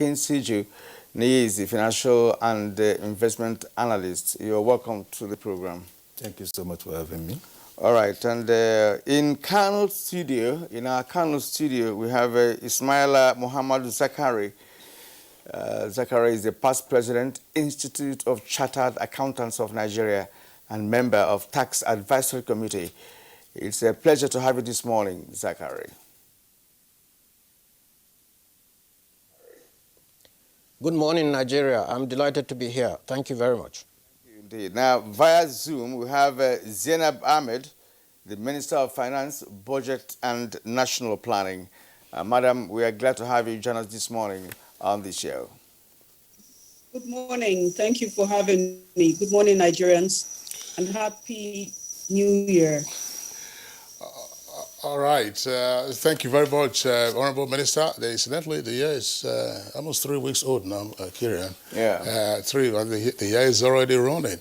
Siju Niyizi, financial and investment analyst. You're welcome to the program. Thank you so much for having me. All right, and in our Kano studio, we have Ismaila Muhammad Zakari. Zakari is the past president, Institute of Chartered Accountants of Nigeria, and member of Tax Advisory Committee. It's a pleasure to have you this morning, Zakari. Good morning, Nigeria. I'm delighted to be here. Thank you very much. Indeed. Now, via Zoom, we have Zainab Ahmed, the Minister of Finance, Budget and National Planning. Madam, we are glad to have you join us this morning on the show. Good morning. Thank you for having me. Good morning, Nigerians, and Happy New Year. All right. Thank you very much, Honorable Minister. Incidentally, the year is almost 3 weeks old now, Kieran. Yeah. The year is already running.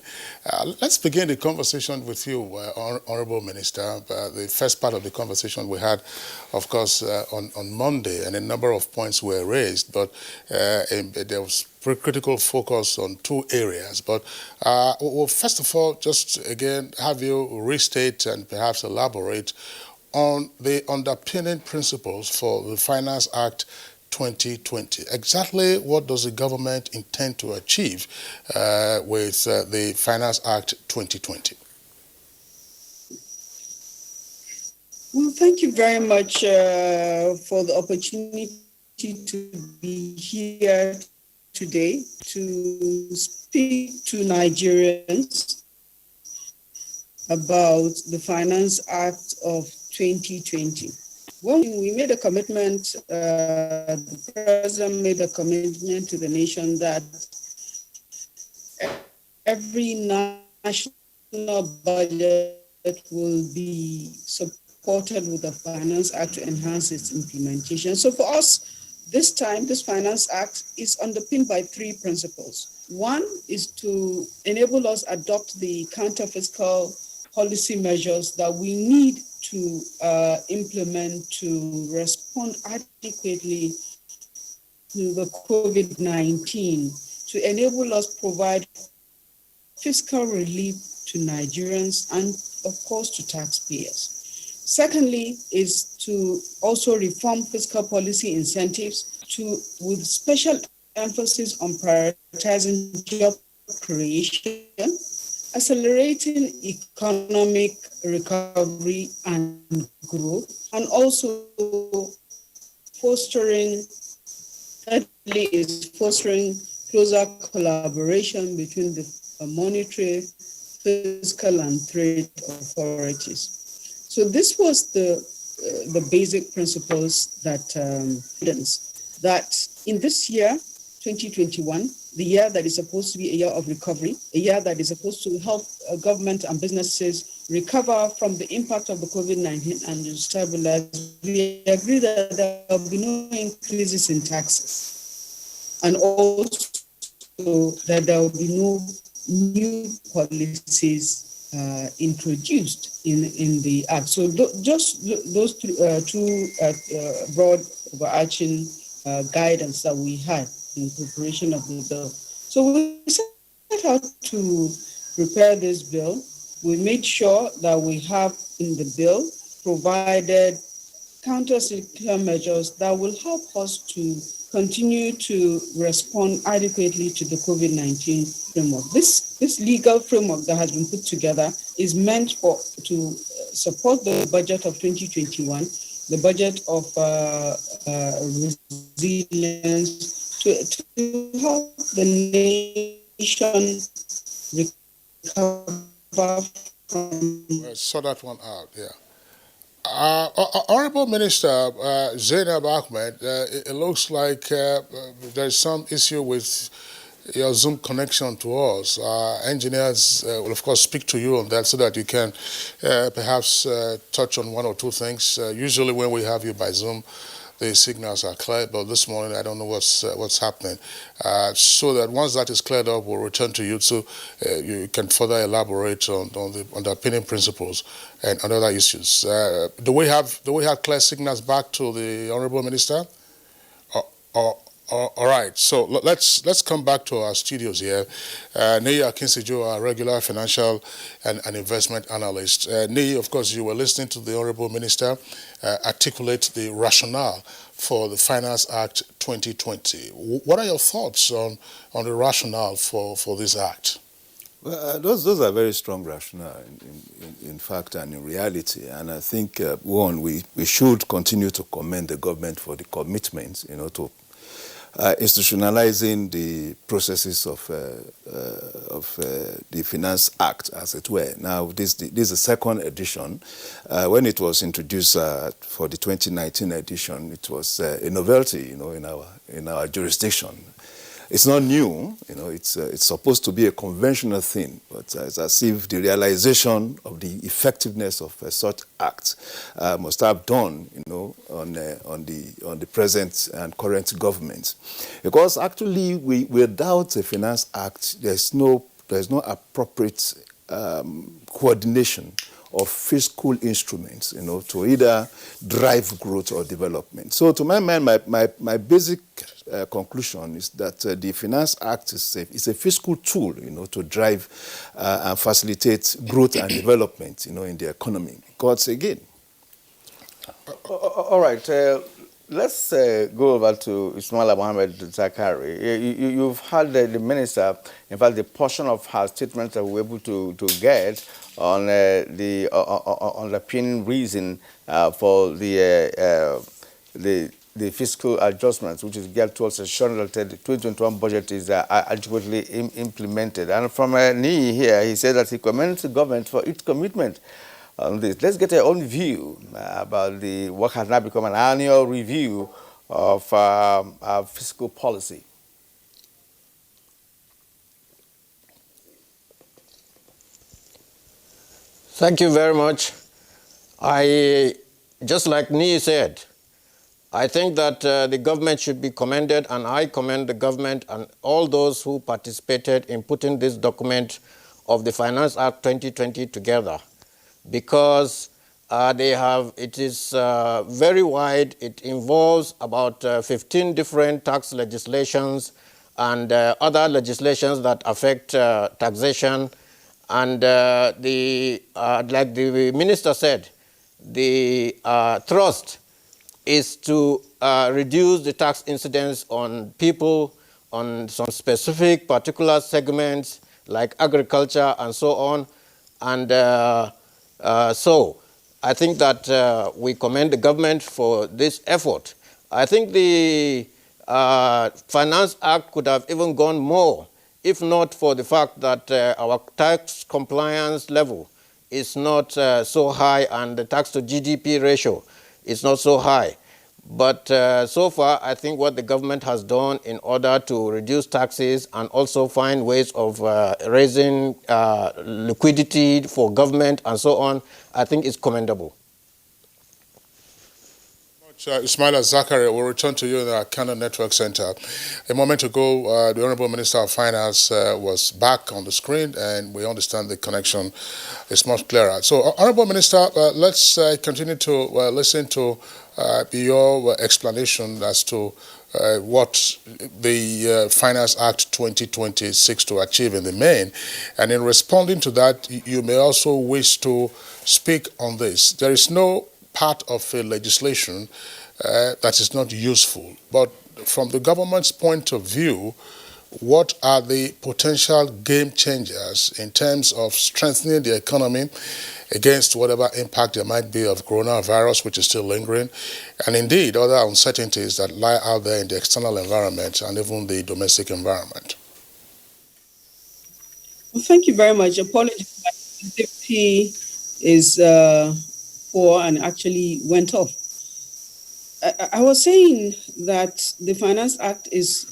Let's begin the conversation with you, Honorable Minister. The first part of the conversation we had, of course, on Monday, and a number of points were raised, but there was critical focus on two areas. But well, first of all, just again, have you restate and perhaps elaborate on the underpinning principles for the Finance Act 2020. Exactly what does the government intend to achieve with the Finance Act 2020? Well, thank you very much for the opportunity to be here today to speak to Nigerians about the Finance Act of 2020. Well, we made a commitment, the President made a commitment to the nation that every national budget will be supported with the Finance Act to enhance its implementation. So for us, this time, this Finance Act is underpinned by three principles. One is to enable us adopt the counter-fiscal policy measures that we need to implement to respond adequately to the COVID-19, to enable us provide fiscal relief to Nigerians and, of course, to taxpayers. Secondly, is to also reform fiscal policy incentives with special emphasis on prioritizing job creation, accelerating economic recovery and growth, and also fostering closer collaboration between the monetary, fiscal, and trade authorities. So this was the basic principles that in this year, 2021, the year that is supposed to be a year of recovery, a year that is supposed to help government and businesses recover from the impact of the COVID-19 and stabilize, we agree that there will be no increases in taxes, and also that there will be no new policies introduced in the Act. So just those two broad overarching guidance that we had in preparation of the bill. So we set out to prepare this bill. We made sure that we have in the bill provided counter-cyclical measures that will help us to continue to respond adequately to the COVID-19 framework. This legal framework that has been put together is meant to support the budget of 2021, the budget of resilience, to help the nation recover from... Sort that one out, yeah. Honorable Minister Zainab Ahmed, it looks like there's some issue with your Zoom connection to us. Engineers will, of course, speak to you on that so that you can perhaps touch on one or two things. Usually when we have you by Zoom, the signals are clear, but this morning I don't know what's happening. So that once that is cleared up, we'll return to you so you can further elaborate on the underpinning principles and on other issues. Do we have clear signals back to the Honourable Minister? All right, so let's come back to our studios here. Nei Akinsejo, our regular financial and investment analyst. Nei, of course, you were listening to the Honorable Minister articulate the rationale for the Finance Act 2020. What are your thoughts on the rationale for this act? Well, those are very strong rationale, in fact and in reality. And I think, one, we should continue to commend the government for the commitment, to institutionalizing the processes of the Finance Act, as it were. Now, this is the second edition. When it was introduced for the 2019 edition, it was a novelty, in our jurisdiction. It's not new, it's supposed to be a conventional thing, but it's as if the realization of the effectiveness of such acts must have dawned, on the present and current government. Because actually, without a Finance Act, there's no appropriate coordination of fiscal instruments, to either drive growth or development. So to my mind, my basic conclusion is that the Finance Act is a fiscal tool, to drive and facilitate growth and development, in the economy. Because again. All right. Let's go over to Ismaila Mohammed Zakari. You've heard the minister, in fact, the portion of her statement that we were able to get on the underpinning reason for the fiscal adjustments, which is geared towards ensuring that the 2021 budget is adequately implemented. And from Nii here, he said that he commends the government for its commitment on this. Let's get our own view about what has now become an annual review of our fiscal policy. Thank you very much. Just like Nii said, I think that the government should be commended, and I commend the government and all those who participated in putting this document of the Finance Act 2020 together, because it is very wide. It involves about 15 different tax legislations and other legislations that affect taxation. And like the minister said, the thrust is to reduce the tax incidence on people on some specific particular segments like agriculture and so on. And so I think that we commend the government for this effort. I think the Finance Act could have even gone more, if not for the fact that our tax compliance level is not so high, and the tax to GDP ratio is not so high. But so far, I think what the government has done in order to reduce taxes and also find ways of raising liquidity for government and so on, I think is commendable. Ismaila Zakari, we'll return to you in our Canon Network Center. A moment ago, the Honorable Minister of Finance was back on the screen, and we understand the connection is much clearer. So, Honorable Minister, let's continue to listen to your explanation as to what the Finance Act 2020 seeks to achieve in the main. And in responding to that, you may also wish to speak on this. There is no part of a legislation that is not useful. But from the government's point of view, what are the potential game changers in terms of strengthening the economy against whatever impact there might be of coronavirus, which is still lingering, and indeed other uncertainties that lie out there in the external environment and even the domestic environment? Well, thank you very much. Apologies, my deputy is poor and actually went off. I was saying that the Finance Act is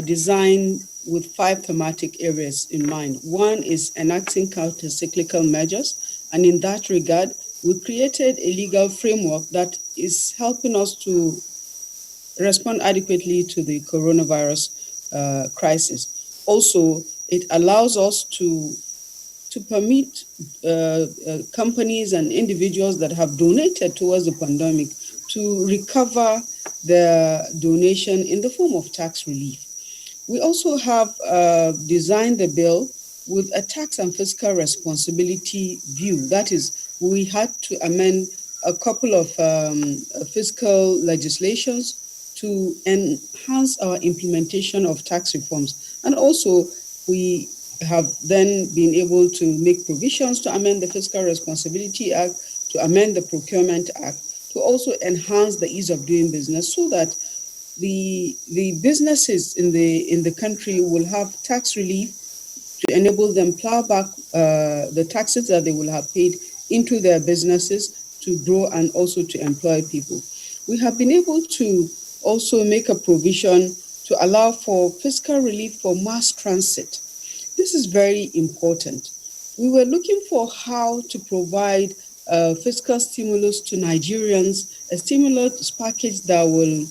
designed with 5 thematic areas in mind. One is enacting counter-cyclical measures, and in that regard, we created a legal framework that is helping us to respond adequately to the coronavirus crisis. Also, it allows us to permit companies and individuals that have donated towards the pandemic to recover the donation in the form of tax relief. We also have designed the bill with a tax and fiscal responsibility view. That is, we had to amend a couple of fiscal legislations to enhance our implementation of tax reforms. And also, we have then been able to make provisions to amend the Fiscal Responsibility Act, to amend the Procurement Act, to also enhance the ease of doing business so that the businesses in the country will have tax relief to enable them plow back the taxes that they will have paid into their businesses to grow and also to employ people. We have been able to also make a provision to allow for fiscal relief for mass transit. This is very important. We were looking for how to provide fiscal stimulus to Nigerians, a stimulus package that will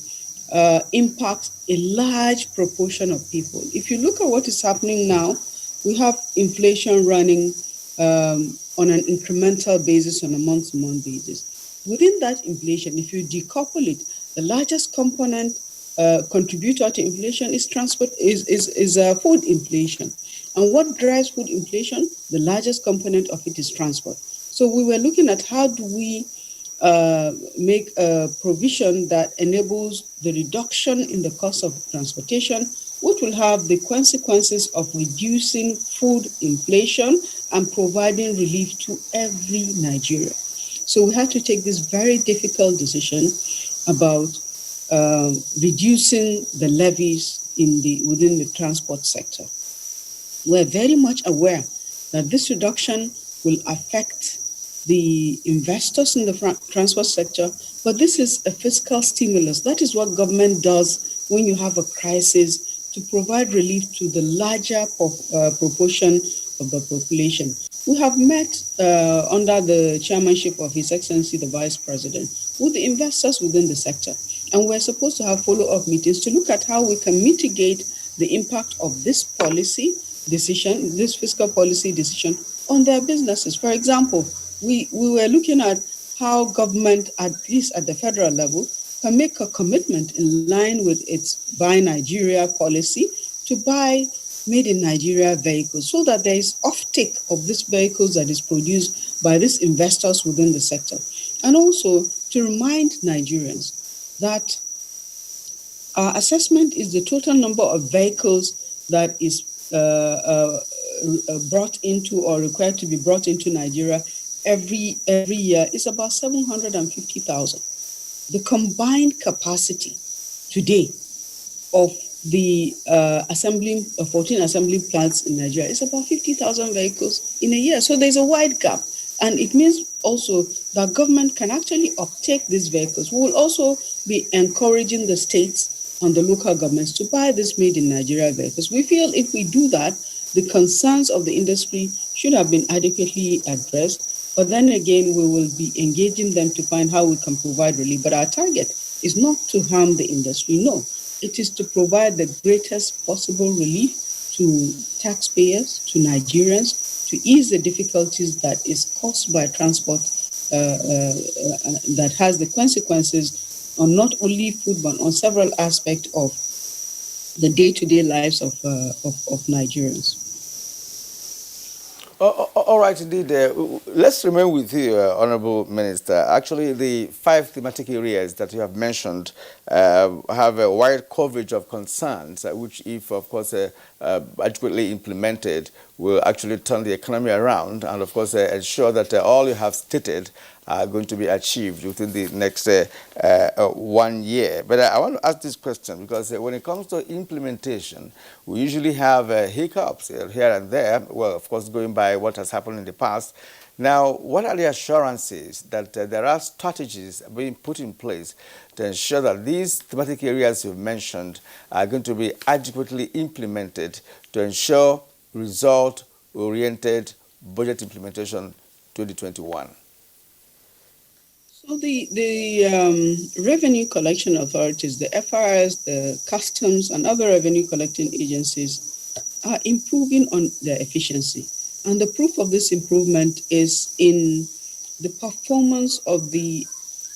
impact a large proportion of people. If you look at what is happening now, we have inflation running on an incremental basis, on a month-to-month basis. Within that inflation, if you decouple it, the largest component contributor to inflation is food inflation. And what drives food inflation? The largest component of it is transport. So we were looking at how do we make a provision that enables the reduction in the cost of transportation, which will have the consequences of reducing food inflation and providing relief to every Nigerian. So we had to take this very difficult decision about reducing the levies within the transport sector. We're very much aware that this reduction will affect the investors in the transport sector, but this is a fiscal stimulus. That is what government does when you have a crisis, to provide relief to the larger proportion of the population. We have met under the chairmanship of His Excellency the Vice President with the investors within the sector, and we're supposed to have follow-up meetings to look at how we can mitigate the impact of this policy decision, this fiscal policy decision on their businesses. For example, we were looking at how government, at least at the federal level, can make a commitment in line with its Buy Nigeria policy to buy made in Nigeria vehicles, so that there is offtake of these vehicles that is produced by these investors within the sector. And also to remind Nigerians that our assessment is the total number of vehicles that is brought into or required to be brought into Nigeria every year is about 750,000. The combined capacity today of the 14 assembly plants in Nigeria is about 50,000 vehicles in a year. So there's a wide gap. And it means also that government can actually uptake these vehicles. We will also be encouraging the states and the local governments to buy these made in Nigeria vehicles. We feel if we do that, the concerns of the industry should have been adequately addressed. But then again, we will be engaging them to find how we can provide relief. But our target is not to harm the industry. No, it is to provide the greatest possible relief to taxpayers, to Nigerians, to ease the difficulties that is caused by transport that has the consequences on not only food, but on several aspects of the day-to-day lives of Nigerians. All right, indeed. Let's remain with you, Honorable Minister. Actually, the 5 thematic areas that you have mentioned have a wide coverage of concerns, which, if, of course, adequately implemented, will actually turn the economy around and, of course, ensure that all you have stated are going to be achieved within the next 1 year. But I want to ask this question because when it comes to implementation, we usually have hiccups here and there, well, of course, going by what has happened in the past. Now, what are the assurances that there are strategies being put in place to ensure that these thematic areas you've mentioned are going to be adequately implemented to ensure result-oriented budget implementation 2021? So the revenue collection authorities, the FRS, the customs, and other revenue collecting agencies are improving on their efficiency. And the proof of this improvement is in the performance of the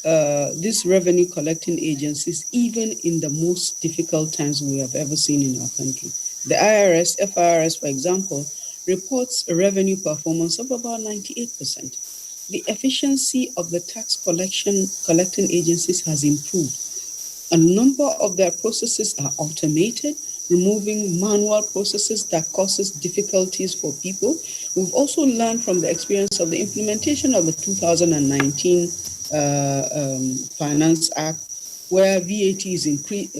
these revenue collecting agencies, even in the most difficult times we have ever seen in our country. The IRS, FIRS, for example, reports a revenue performance of about 98%. The efficiency of the tax collecting agencies has improved. A number of their processes are automated, removing manual processes that causes difficulties for people. We've also learned from the experience of the implementation of the 2019 Finance Act, where VAT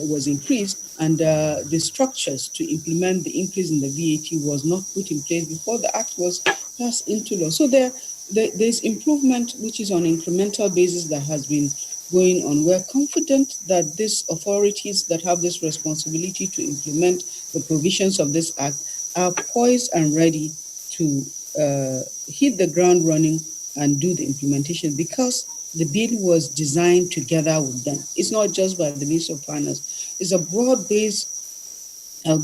was increased, and the structures to implement the increase in the VAT was not put in place before the act was passed into law. So there's improvement, which is on incremental basis, that has been going on. We're confident that these authorities that have this responsibility to implement the provisions of this act are poised and ready to hit the ground running and do the implementation, because the bill was designed together with them. It's not just by the Ministry of Finance. It's a broad-based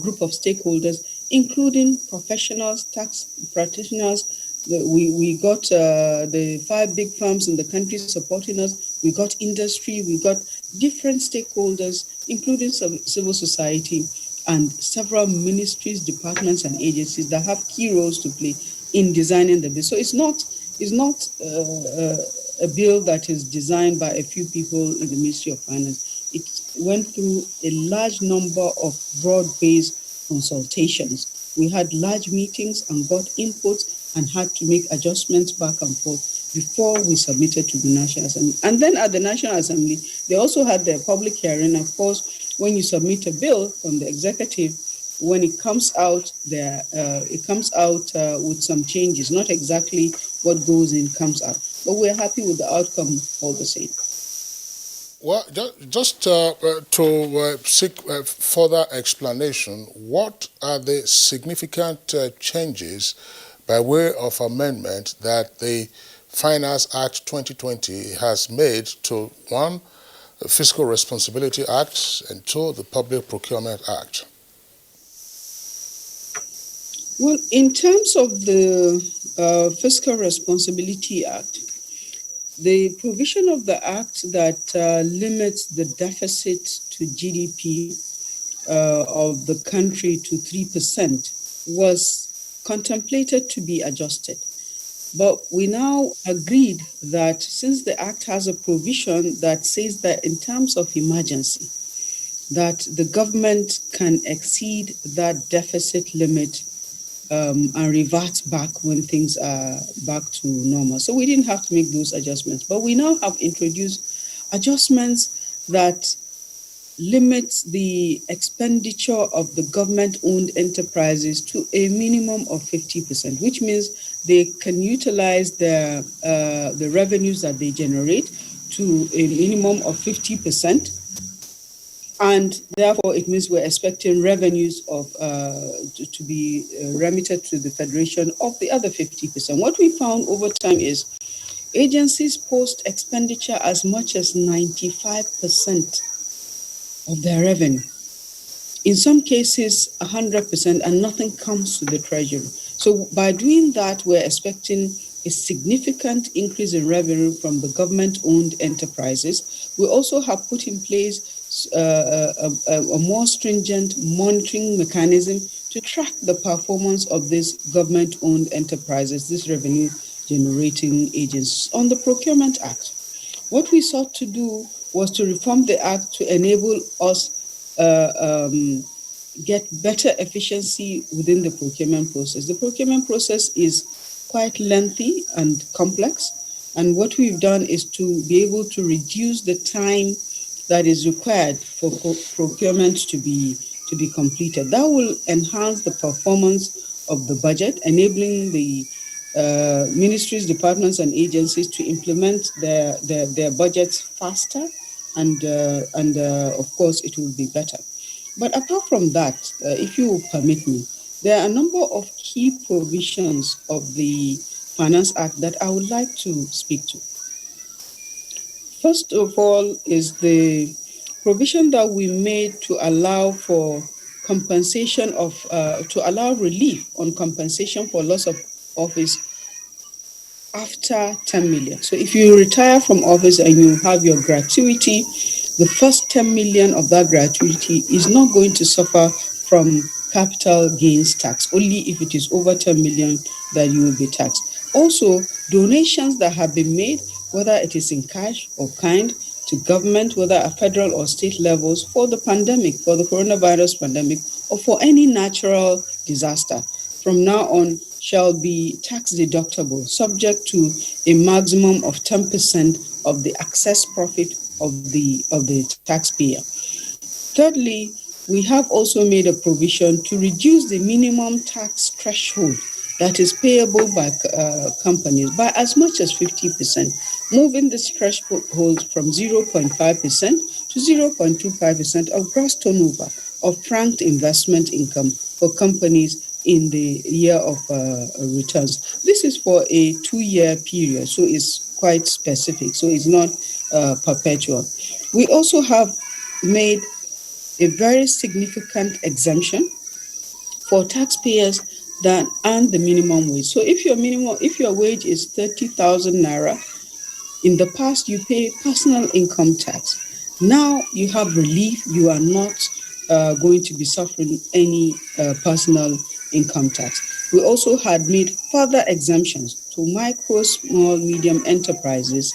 group of stakeholders, including professionals, tax practitioners. We got the 5 big firms in the country supporting us. We got industry. We got different stakeholders, including some civil society and several ministries, departments, and agencies that have key roles to play in designing the bill. So it's not a bill that is designed by a few people in the Ministry of Finance. It went through a large number of broad-based consultations. We had large meetings and got inputs and had to make adjustments back and forth before we submitted to the National Assembly. And then at the National Assembly, they also had their public hearing. Of course, when you submit a bill from the executive, when it comes out there, it comes out with some changes. Not exactly what goes in comes out, but we're happy with the outcome all the same. Well, just to seek further explanation, what are the significant changes by way of amendment that the Finance Act 2020 has made to, 1, the Fiscal Responsibility Act, and 2, the Public Procurement Act? Well, in terms of the Fiscal Responsibility Act, the provision of the act that limits the deficit to GDP of the country to 3% was contemplated to be adjusted. But we now agreed that since the act has a provision that says that in terms of emergency, that the government can exceed that deficit limit and revert back when things are back to normal. So we didn't have to make those adjustments. But we now have introduced adjustments that limits the expenditure of the government-owned enterprises to a minimum of 50%, which means they can utilize the revenues that they generate to a minimum of 50%. And therefore, it means we're expecting revenues of to be remitted to the Federation of the other 50%. What we found over time is agencies post expenditure as much as 95% of their revenue. In some cases, 100%, and nothing comes to the Treasury. So by doing that, we're expecting a significant increase in revenue from the government-owned enterprises. We also have put in place a more stringent monitoring mechanism to track the performance of these government-owned enterprises, these revenue-generating agencies. On the Procurement Act, what we sought to do was to reform the Act to enable us get better efficiency within the procurement process. The procurement process is quite lengthy and complex, and what we've done is to be able to reduce the time that is required for procurement to be completed. That will enhance the performance of the budget, enabling the ministries, departments, and agencies to implement their budgets faster, and of course, it will be better. But apart from that, if you will permit me, there are a number of key provisions of the Finance Act that I would like to speak to. First of all is the provision that we made to allow for compensation of, to allow relief on compensation for loss of office after 10 million. So if you retire from office and you have your gratuity, the first 10 million of that gratuity is not going to suffer from capital gains tax, only if it is over 10 million that you will be taxed. Also, donations that have been made, whether it is in cash or kind, to government, whether at federal or state levels, for the pandemic, for the coronavirus pandemic, or for any natural disaster, from now on shall be tax deductible, subject to a maximum of 10% of the excess profit of the taxpayer. Thirdly, we have also made a provision to reduce the minimum tax threshold that is payable by companies by as much as 50%, moving this threshold from 0.5% to 0.25% of gross turnover of franked investment income for companies in the year of returns. This is for a 2-year period, so it's quite specific, so it's not perpetual. We also have made a very significant exemption for taxpayers that earn the minimum wage. So if your wage is 30,000 naira, in the past you pay personal income tax. Now you have relief. You are not going to be suffering any personal income tax. We also had made further exemptions to micro, small, medium enterprises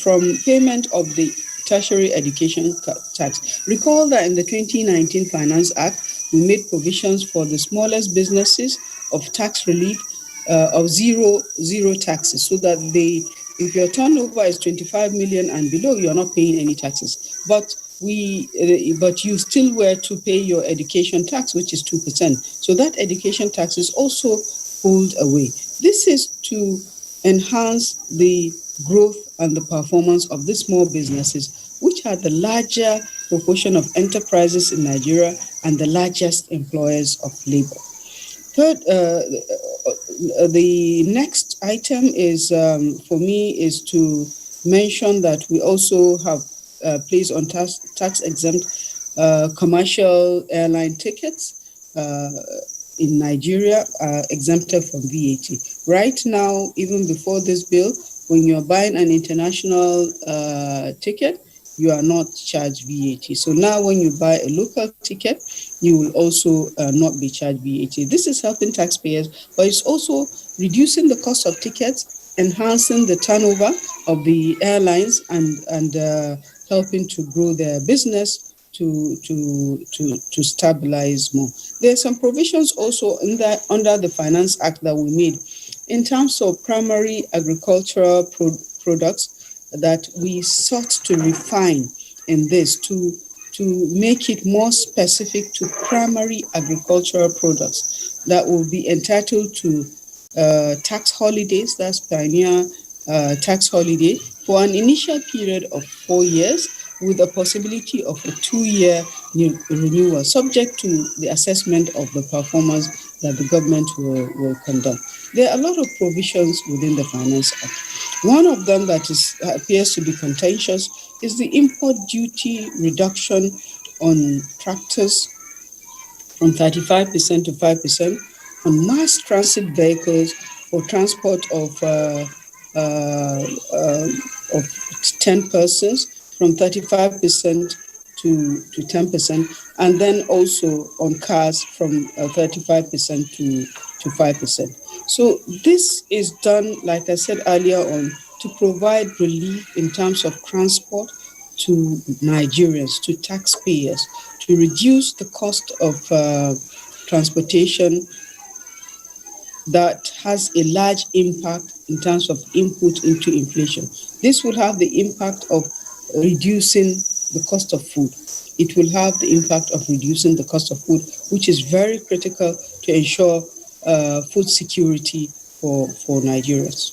from payment of the tertiary education tax. Recall that in the 2019 Finance Act, we made provisions for the smallest businesses of tax relief of zero taxes, so that if your turnover is 25 million and below, you're not paying any taxes. But you still were to pay your education tax, which is 2%. So that education tax is also pulled away. This is to enhance the growth and the performance of the small businesses, which are the larger proportion of enterprises in Nigeria and the largest employers of labor. Third, the next item is, for me, is to mention that we also have placed on tax exempt commercial airline tickets in Nigeria are exempted from VAT. Right now, even before this bill, when you're buying an international ticket, you are not charged VAT. So now when you buy a local ticket, you will also not be charged VAT. This is helping taxpayers, but it's also reducing the cost of tickets, enhancing the turnover of the airlines, and helping to grow their business to stabilize more. There are some provisions also under the Finance Act that we made in terms of primary agricultural products that we sought to refine in this to make it more specific to primary agricultural products that will be entitled to tax holidays. That's pioneer tax holiday for an initial period of 4 years, with a possibility of a 2-year renewal, subject to the assessment of the performance that the government will conduct. There are a lot of provisions within the Finance Act. One of them that appears to be contentious is the import duty reduction on tractors from 35% to 5%, on mass transit vehicles for transport of 10 persons from 35% to 10%, and then also on cars from 35% to 5%. So this is done, like I said earlier on, to provide relief in terms of transport to Nigerians, to taxpayers, to reduce the cost of transportation that has a large impact in terms of input into inflation. This will have the impact of reducing the cost of food. It will have the impact of reducing the cost of food, which is very critical to ensure food security for Nigerians.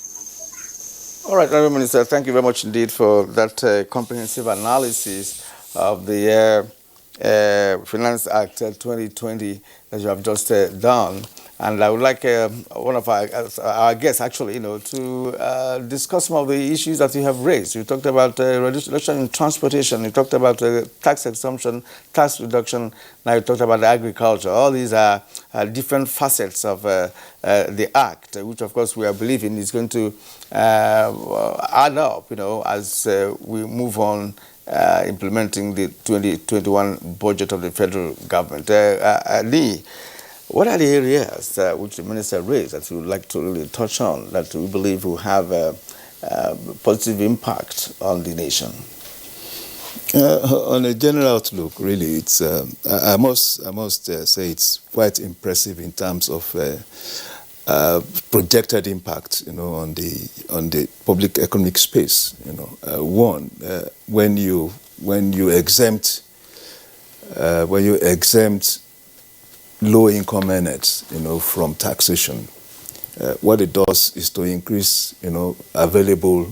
All right, Honourable Minister, thank you very much indeed for that comprehensive analysis of the Finance Act 2020 that you have just done. And I would like one of our guests, actually, to discuss some of the issues that you have raised. You talked about reduction in transportation. You talked about tax exemption, tax reduction. Now you talked about agriculture. All these are different facets of the act, which of course we are believing is going to add up, as we move on implementing the 2021 budget of the federal government. Lee, what are the areas which the minister raised that you would like to really touch on that we believe will have a positive impact on the nation? On a general outlook, really, it's I must say it's quite impressive in terms of projected impact, on the public economic space. One, when you exempt low-income earners, from taxation, what it does is to increase, available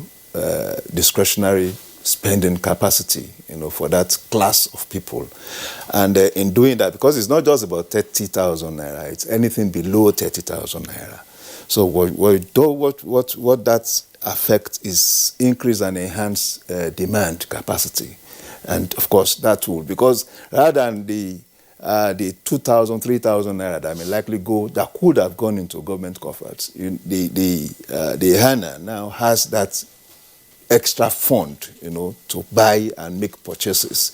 discretionary spending capacity, for that class of people. And in doing that, because it's not just about 30,000 naira, it's anything below 30,000 naira. So what that affects is increase and enhance demand capacity. And of course that will, because rather than the 2,000, 3,000 naira that may likely go, that could have gone into government coffers, the earner now has that extra fund, to buy and make purchases.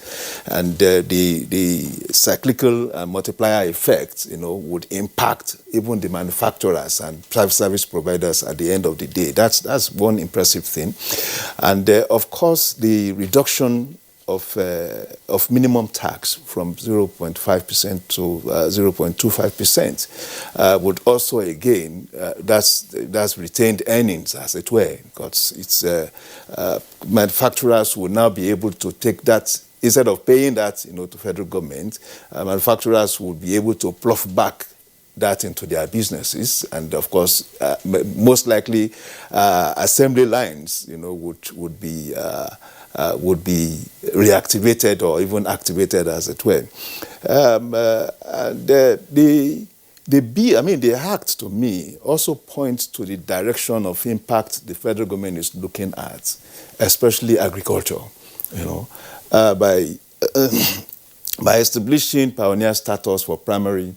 And the cyclical multiplier effect, would impact even the manufacturers and private service providers at the end of the day. That's one impressive thing. And of course, the reduction of minimum tax from 0.5% to 0.25% would also, again, that's retained earnings, as it were, because it's manufacturers will now be able to take that. Instead of paying that, to federal government, manufacturers will be able to plough back that into their businesses, and of course, most likely, assembly lines, would be reactivated or even activated, as it were. The act, to me, also points to the direction of impact the federal government is looking at, especially agriculture. By establishing pioneer status for primary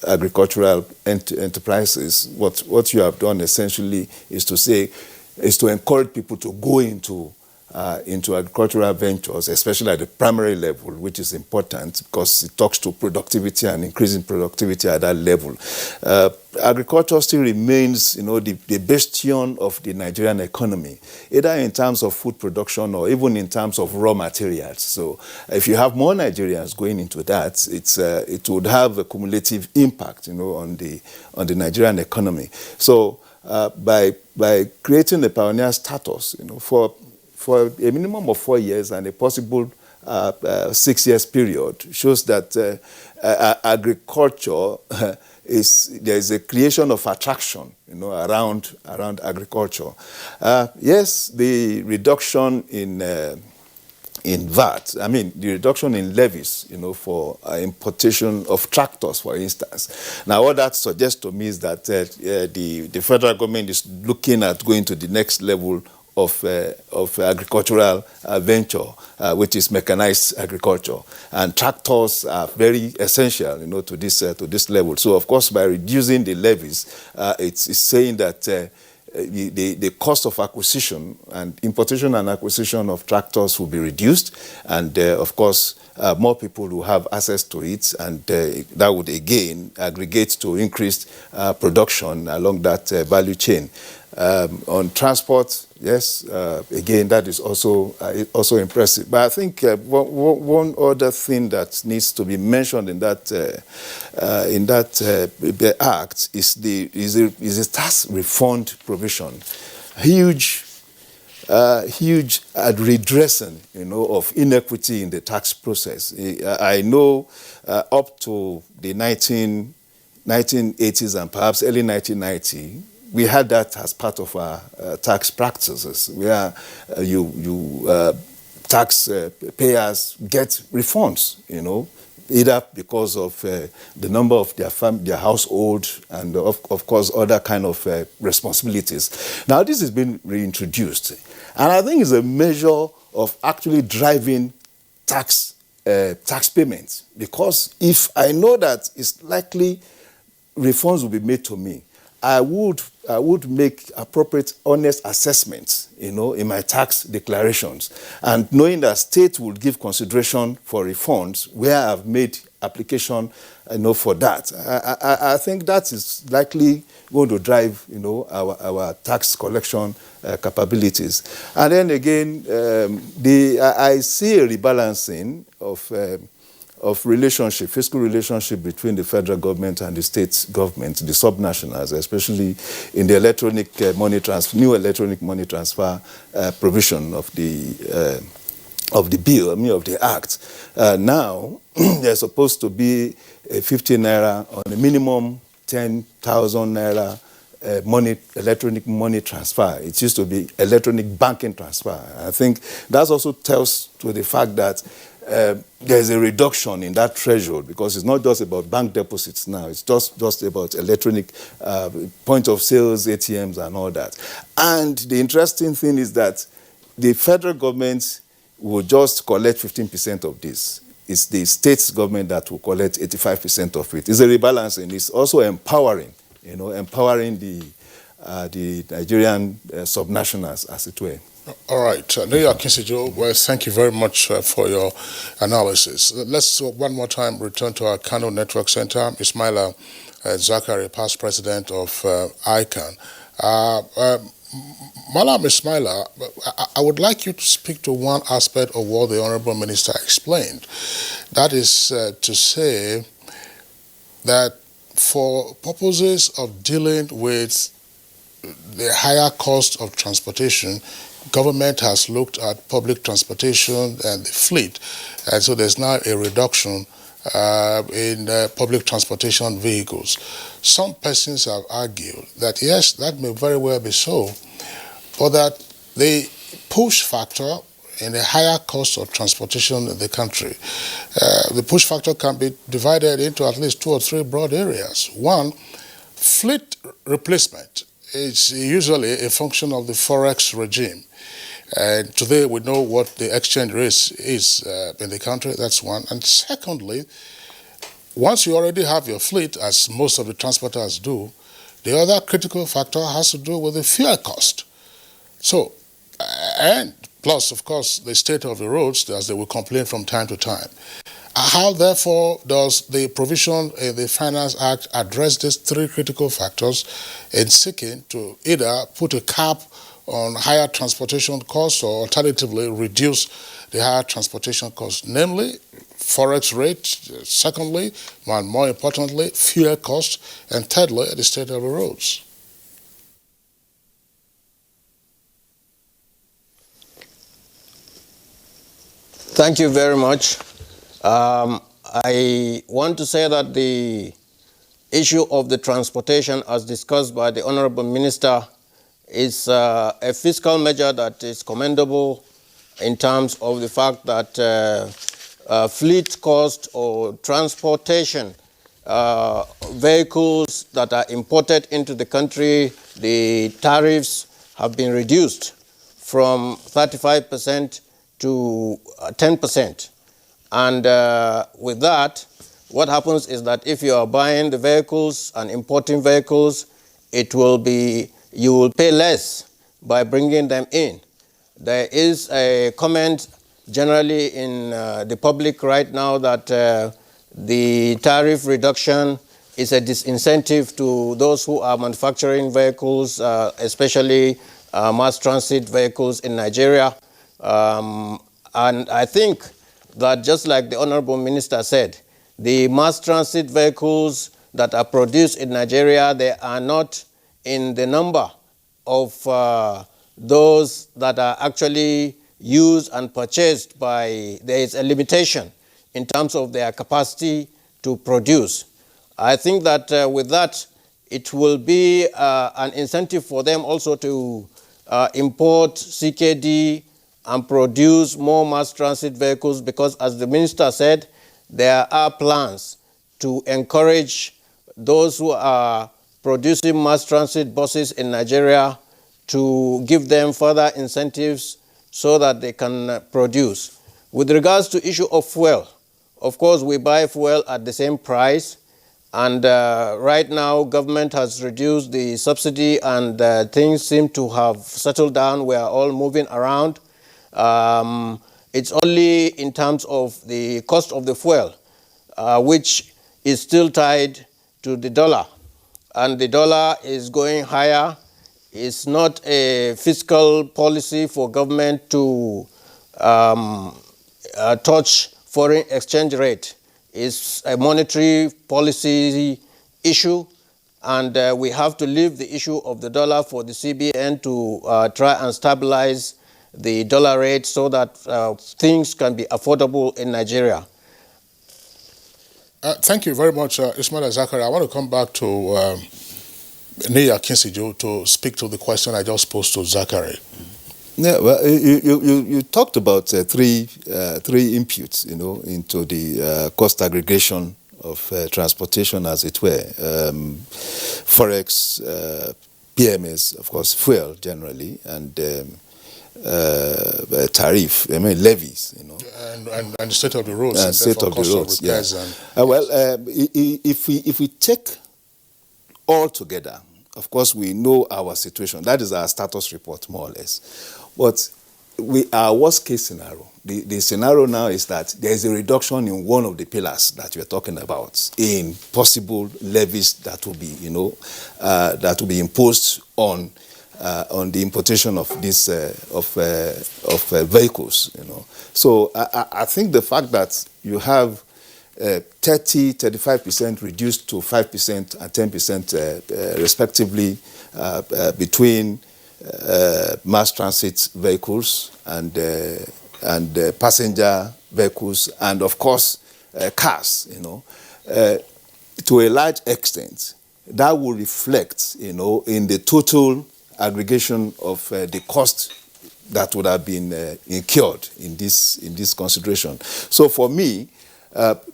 agricultural enterprises, what you have done essentially is to encourage people to go into agricultural ventures, especially at the primary level, which is important because it talks to productivity and increasing productivity at that level. Agriculture still remains, the bastion of the Nigerian economy, either in terms of food production or even in terms of raw materials. So if you have more Nigerians going into that, it would have a cumulative impact, on the Nigerian economy. So by creating a pioneer status, for a minimum of 4 years and a possible 6 years period, shows that agriculture there is a creation of attraction, around agriculture. Yes, the reduction in VAT, the reduction in levies, for importation of tractors, for instance. Now, what that suggests to me is that the federal government is looking at going to the next level of agricultural venture, which is mechanized agriculture, and tractors are very essential, to this level. So, of course, by reducing the levies, it's saying that the cost of acquisition and importation and acquisition of tractors will be reduced, and of course, more people will have access to it, and that would again aggregate to increased production along that value chain. On transport, yes, again, that is also impressive. But I think one other thing that needs to be mentioned in that act is the tax refund provision. Huge redressing, of inequity in the tax process. I know up to the 1980s and perhaps early 1990. We had that as part of our tax practices, where tax payers get refunds, either because of the number of their household and, of course, other kind of responsibilities. Now, this has been reintroduced, and I think it's a measure of actually driving tax tax payments, because if I know that it's likely refunds will be made to me, I would make appropriate, honest assessments, in my tax declarations, and knowing that state will give consideration for refunds where I've made application, for that. I think that is likely going to drive, our tax collection capabilities. And then again, I see a rebalancing of relationship, fiscal relationship between the federal government and the state government, the subnationals, especially in the new electronic money transfer provision of the bill, of the act. Now, there's supposed to be a 50 naira on a minimum 10,000 naira electronic money transfer. It used to be electronic banking transfer. I think that also tells to the fact that there's a reduction in that threshold, because it's not just about bank deposits now. It's just about electronic point of sales, ATMs, and all that. And the interesting thing is that the federal government will just collect 15% of this. It's the state government that will collect 85% of it. It's a rebalancing. It's also empowering, empowering the Nigerian subnationals, as it were. All right. New York Kinsijo, well, thank you very much for your analysis. Let's one more time return to our Kano Network Center. Ismaila Zakari, past president of ICANN. Malam Ismaila, I would like you to speak to one aspect of what the Honorable Minister explained. That is to say that for purposes of dealing with the higher cost of transportation, government has looked at public transportation and the fleet, and so there's now a reduction in public transportation vehicles. Some persons have argued that yes, that may very well be so, but that the push factor in the higher cost of transportation in the country, the push factor can be divided into at least 2 or 3 broad areas. One, fleet replacement is usually a function of the forex regime. And today we know what the exchange rate is in the country. That's one. And secondly, once you already have your fleet, as most of the transporters do, the other critical factor has to do with the fuel cost. So, and plus, of course, the state of the roads, as they will complain from time to time. How, therefore, does the provision in the Finance Act address these 3 critical factors in seeking to either put a cap on higher transportation costs or alternatively reduce the higher transportation costs, namely forex rate, secondly, and more importantly, fuel costs, and thirdly, the state of the roads? Thank you very much. I want to say that the issue of the transportation, as discussed by the Honorable Minister, is a fiscal measure that is commendable in terms of the fact that fleet cost or transportation vehicles that are imported into the country, the tariffs have been reduced from 35% to 10%. And with that, what happens is that if you are buying the vehicles and importing vehicles, you will pay less by bringing them in. There is a comment generally in the public right now that the tariff reduction is a disincentive to those who are manufacturing vehicles, especially mass transit vehicles in Nigeria. And I think that just like the Honorable Minister said, the mass transit vehicles that are produced in Nigeria, they are not in the number of those that are actually used and purchased by, there is a limitation in terms of their capacity to produce. I think that with that, it will be an incentive for them also to import CKD and produce more mass transit vehicles, because as the Minister said, there are plans to encourage those who are producing mass transit buses in Nigeria to give them further incentives so that they can produce. With regards to issue of fuel, Of course, we buy fuel at the same price. And right now, government has reduced the subsidy and things seem to have settled down. We are all moving around. It's only in terms of the cost of the fuel, which is still tied to the dollar. And the dollar is going higher. It's not a fiscal policy for government to touch foreign exchange rate. It's a monetary policy issue, and we have to leave the issue of the dollar for the CBN to try and stabilize the dollar rate so that things can be affordable in Nigeria. Thank you very much, Ismaila Zakari. I want to come back to Nia Kinsijo to speak to the question I just posed to Zakari. Yeah, well, you talked about three inputs, into the cost aggregation of transportation, as it were. Forex, PMS, of course, fuel generally, and tariff, levies, And the state of the roads. And state of the roads, yes. If we take all together, of course, we know our situation. That is our status report, more or less. But our worst case scenario, the scenario now is that there is a reduction in one of the pillars that we're talking about in possible levies that will be, that will be imposed on the importation of this vehicles. So I think the fact that you have 35% reduced to 5% and 10% respectively between mass transit vehicles and passenger vehicles, and of course cars, to a large extent, that will reflect, in the total aggregation of the cost that would have been incurred in this consideration. So for me,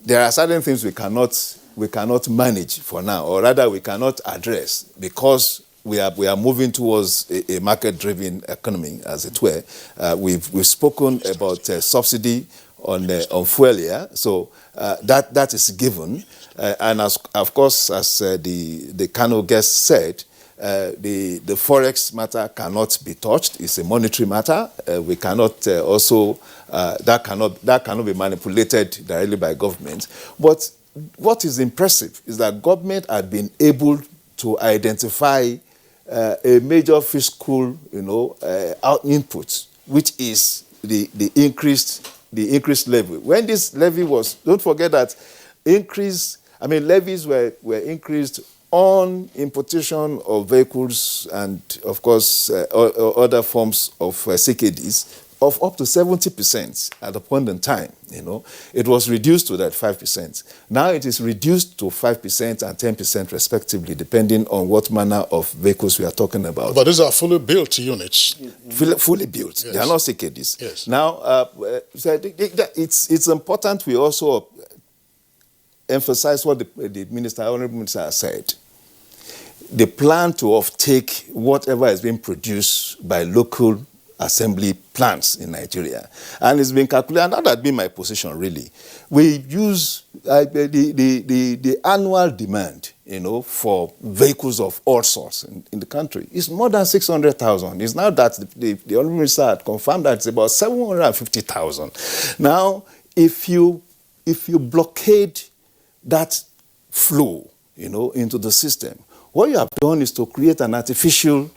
there are certain things we cannot manage for now, or rather we cannot address, because we are moving towards a market-driven economy, as it were. We've spoken about subsidy on fuel here, so that is given, and of course, as the Kano guest said, the forex matter cannot be touched. It's a monetary matter. We cannot that cannot be manipulated directly by government. But what is impressive is that government had been able to identify a major fiscal, input, which is the increased levy. When this levy was, don't forget that levies were increased on importation of vehicles and, of course, other forms of CKDs of up to 70% at a point in time. It was reduced to that 5%. Now it is reduced to 5% and 10% respectively, depending on what manner of vehicles we are talking about. But these are fully built units. Fully built. Yes. They are not CKDs. Yes. Now, it's important we also emphasize what the Honorable Minister has said. The plan to offtake whatever is being produced by local assembly plants in Nigeria. And it's been calculated, and that had been my position really. We use the annual demand, for vehicles of all sorts in the country. It's more than 600,000. It's now that the Honorable Minister had confirmed that it's about 750,000. Now, if you blockade that flow, into the system, what you have done is to create an artificial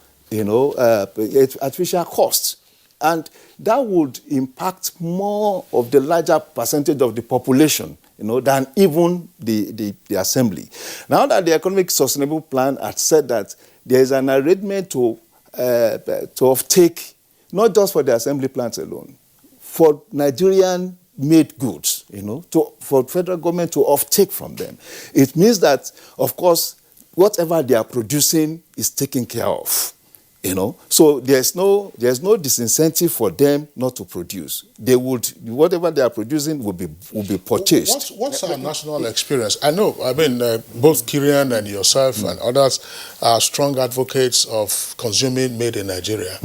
cost. And that would impact more of the larger percentage of the population, than even the assembly. Now that the Economic Sustainable Plan had said that there is an arrangement to offtake, not just for the assembly plants alone, for Nigerian-made goods, for federal government to offtake from them. It means that, of course, whatever they are producing is taken care of. You know, so there's no disincentive for them not to produce. They would, whatever they are producing will be purchased. What's our national experience? I know, both Kirian and yourself and others are strong advocates of consuming made in Nigeria.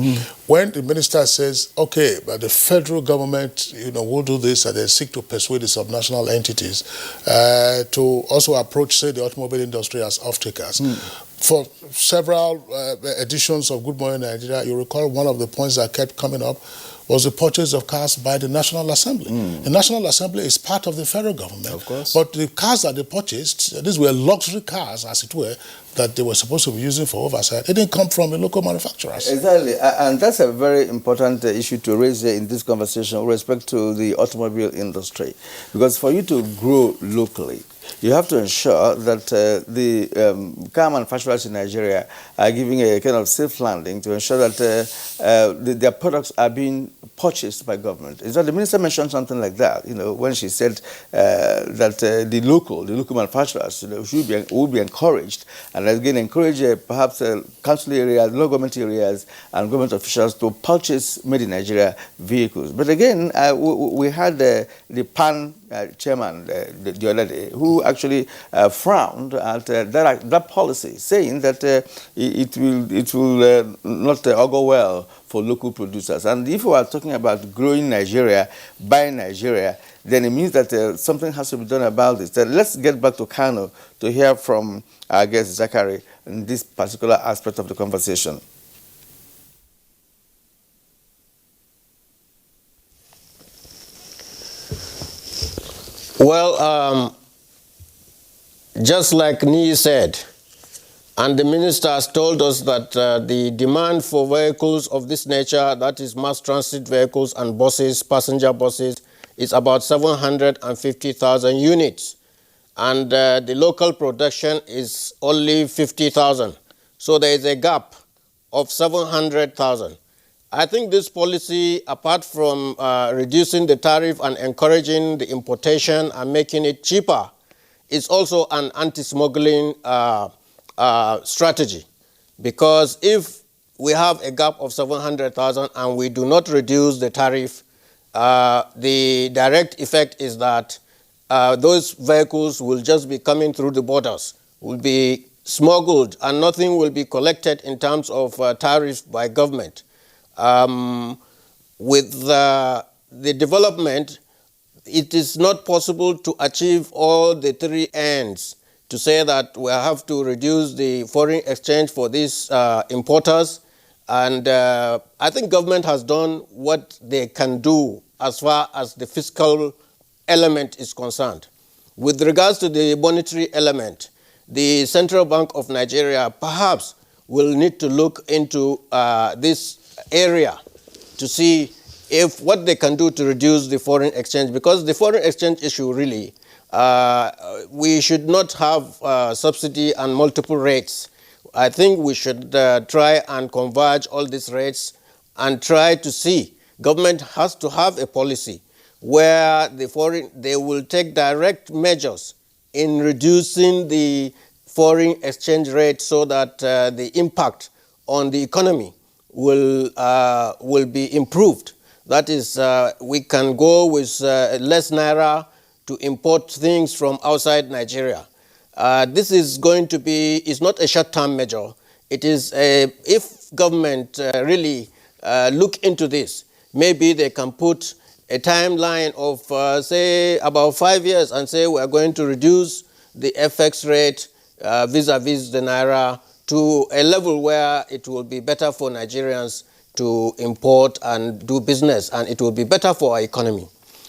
When the minister says, okay, but the federal government, will do this, and they seek to persuade the subnational entities to also approach, say, the automobile industry as off-takers. For several editions of Good Morning Nigeria, you recall one of the points that kept coming up was the purchase of cars by the National Assembly. The National Assembly is part of the federal government. Of course. But the cars that they purchased, these were luxury cars, as it were, that they were supposed to be using for oversight. It didn't come from the local manufacturers. Exactly, and that's a very important issue to raise here in this conversation with respect to the automobile industry. Because for you to grow locally, you have to ensure that the car manufacturers in Nigeria are giving a kind of safe landing to ensure that their products are being purchased by government. In fact, the minister mentioned something like that, when she said that the local manufacturers would be encouraged, and again encourage perhaps council areas, local government areas, and government officials to purchase made in Nigeria vehicles. But again, we had the PAN chairman the other day who actually frowned at that policy, saying that it will not augur well for local producers. And if we are talking about growing Nigeria, buying Nigeria, then it means that something has to be done about this. Let's get back to Kano to hear from our guest Zachary in this particular aspect of the conversation. Well, just like Nii said, and the minister has told us that the demand for vehicles of this nature, that is mass transit vehicles and buses, passenger buses, is about 750,000 units. And the local production is only 50,000. So there is a gap of 700,000. I think this policy, apart from reducing the tariff and encouraging the importation and making it cheaper, is also an anti-smuggling strategy. Because if we have a gap of 700,000 and we do not reduce the tariff, the direct effect is that those vehicles will just be coming through the borders, will be smuggled, and nothing will be collected in terms of tariffs by government. With the development, it is not possible to achieve all the three ends, to say that we have to reduce the foreign exchange for these importers. And I think government has done what they can do as far as the fiscal element is concerned. With regards to the monetary element, the Central Bank of Nigeria perhaps will need to look into this area to see if what they can do to reduce the foreign exchange, because the foreign exchange issue really, we should not have subsidy and multiple rates. I think we should try and converge all these rates and try to see. Government has to have a policy where they will take direct measures in reducing the foreign exchange rate so that the impact on the economy will be improved. That is, we can go with less naira to import things from outside Nigeria. This is going to be, it's not a short-term measure. It is, if government really look into this, maybe they can put a timeline of, say, about 5 years and say we are going to reduce the FX rate vis-a-vis the naira to a level where it will be better for Nigerians to import and do business, and it will be better for our economy.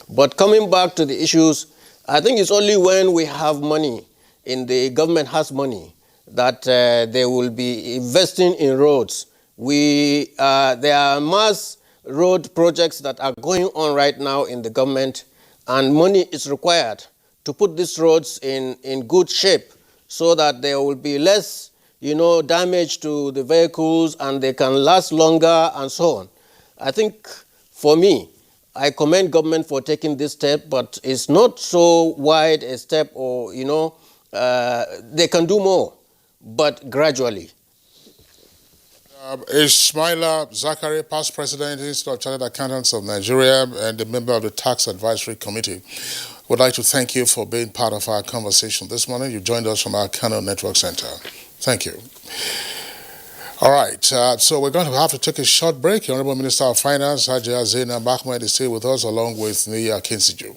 But coming back to the issues, I think it's only when we have money, the government has money, that they will be investing in roads. There are mass road projects that are going on right now in the government, and money is required to put these roads in good shape so that there will be less damage to the vehicles and they can last longer and so on. I think, for me, I commend government for taking this step, but it's not so wide a step, or, they can do more, but gradually. Ismaila Zachary, past president, Institute of Chartered Accountants of Nigeria, and a member of the Tax Advisory Committee, would like to thank you for being part of our conversation this morning. You joined us from our Kano Network Center. Thank you. All right, so we're going to have to take a short break. The Honorable Minister of Finance, Hajia Zainab Ahmed, is still with us, along with Nia Kinsiju.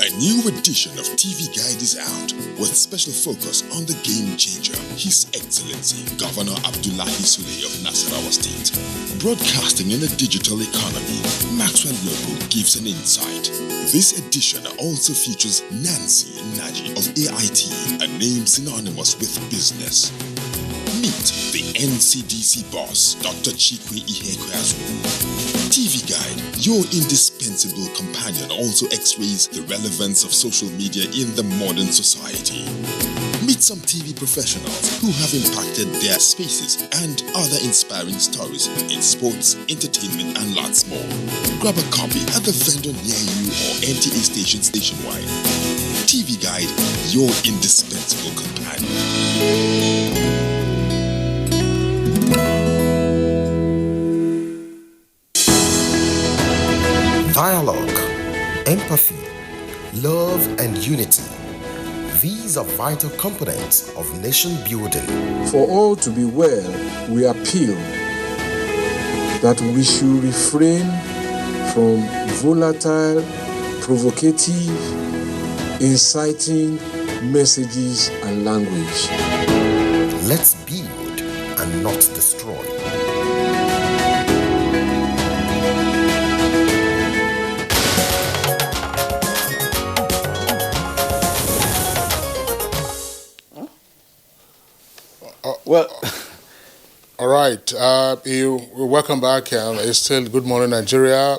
A new edition of TV Guide is out with special focus on the game changer, His Excellency Governor Abdullahi Sule of Nasarawa State. Broadcasting in the digital economy, Maxwell Logo gives an insight. This edition also features Nancy Naji of AIT, a name synonymous with business. Meet the NCDC boss, Dr. Chikwe Ihekweazu. TV Guide, your indispensable companion, also x-rays the relevance of social media in the modern society. Meet some TV professionals who have impacted their spaces and other inspiring stories in sports, entertainment, and lots more. Grab a copy at the vendor near you or NTA stations nationwide. TV Guide, your indispensable companion. Dialogue, empathy, love, and unity. These are vital components of nation building. For all to be well, we appeal that we should refrain from volatile, provocative, inciting messages and language. Let's build and not destroy. All right. Welcome back. It's still Good Morning Nigeria,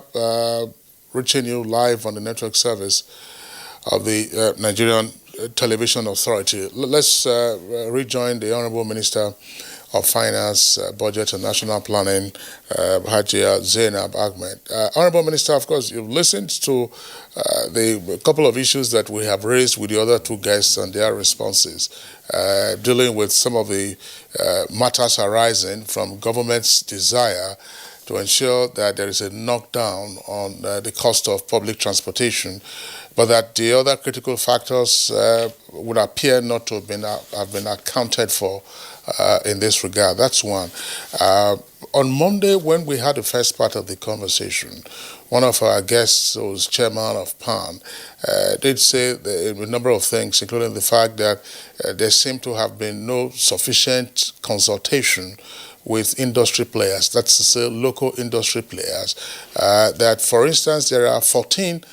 reaching you live on the network service of the Nigerian Television Authority. Let's rejoin the Honorable Minister of Finance, Budget and National Planning, Hajia Zainab Ahmed. Honorable Minister, of course, you've listened to the couple of issues that we have raised with the other two guests and their responses, dealing with some of the matters arising from government's desire to ensure that there is a knockdown on the cost of public transportation, but that the other critical factors would appear not to have been accounted for in this regard. That's one. On Monday, when we had the first part of the conversation, one of our guests, who was chairman of PAN, did say a number of things, including the fact that there seemed to have been no sufficient consultation with industry players, that's to say local industry players, that, for instance, there are 14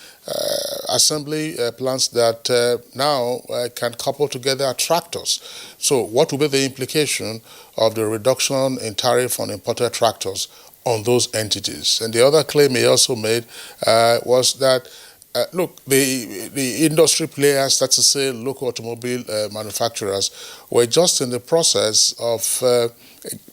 assembly plants that now can couple together tractors. So what will be the implication of the reduction in tariff on imported tractors on those entities? And the other claim he also made was that look, the industry players, that's to say local automobile manufacturers, were just in the process of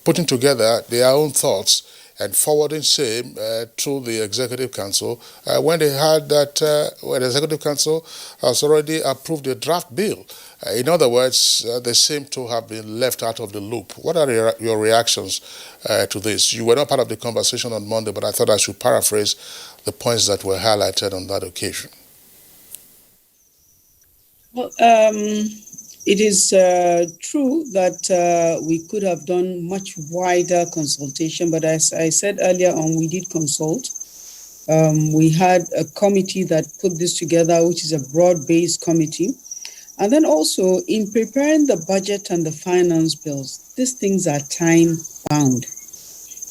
putting together their own thoughts and forwarding same to the Executive Council when they had that, when the Executive Council has already approved a draft bill. In other words, they seem to have been left out of the loop. What are your reactions to this? You were not part of the conversation on Monday, but I thought I should paraphrase the points that were highlighted on that occasion. Well, it is true that we could have done much wider consultation, but as I said earlier on, we did consult. We had a committee that put this together, which is a broad-based committee. And then also, in preparing the budget and the finance bills, these things are time-bound.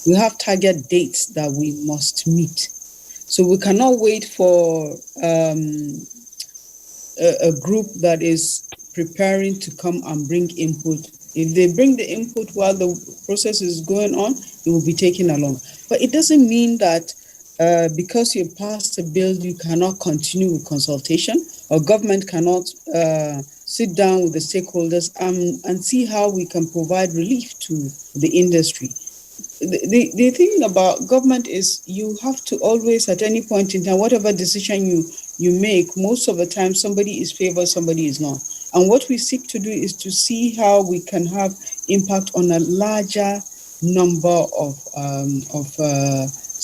We have target dates that we must meet. So we cannot wait for a group that is preparing to come and bring input. If they bring the input while the process is going on, it will be taken along. But it doesn't mean that because you passed a bill, you cannot continue with consultation, or government cannot sit down with the stakeholders and see how we can provide relief to the industry. The thing about government is you have to always, at any point in time, whatever decision you you make, most of the time somebody is favored, somebody is not. And what we seek to do is to see how we can have impact on a larger number of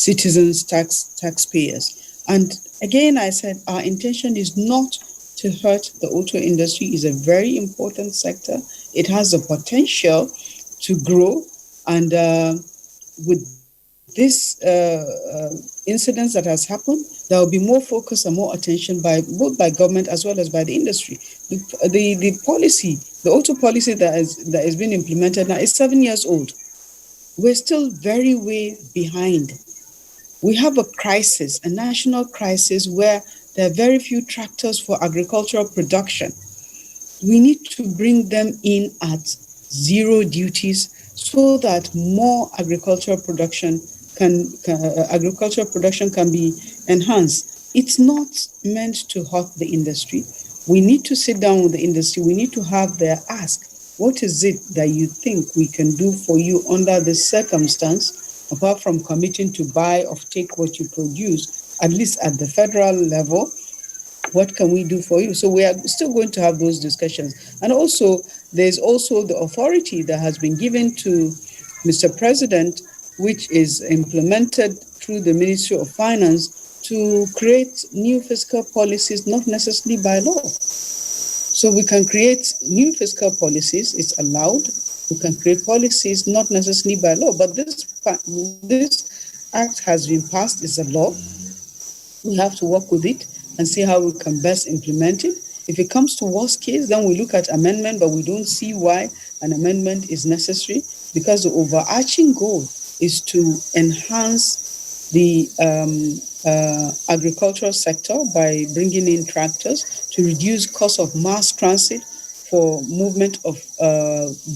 citizens, taxpayers. And again, I said our intention is not to hurt the auto industry. It's a very important sector. It has the potential to grow, and with this incident that has happened, there will be more focus and more attention by both by government as well as by the industry. The policy, the auto policy that is being implemented now is 7 years old. We're still very way behind. We have a crisis, a national crisis, where there are very few tractors for agricultural production. We need to bring them in at zero duties so that more agricultural production can be enhanced. It's not meant to hurt the industry. We need to sit down with the industry. We need to have their ask, what is it that you think we can do for you under this circumstance, apart from committing to buy or take what you produce, at least at the federal level? What can we do for you? So we are still going to have those discussions. And also, there's also the authority that has been given to Mr. President, which is implemented through the Ministry of Finance, to create new fiscal policies, not necessarily by law. So we can create new fiscal policies, it's allowed. We can create policies not necessarily by law, but this act has been passed, it's a law. We have to work with it and see how we can best implement it. If it comes to worst case, then we look at amendment, but we don't see why an amendment is necessary, because the overarching goal is to enhance the agricultural sector by bringing in tractors, to reduce cost of mass transit for movement of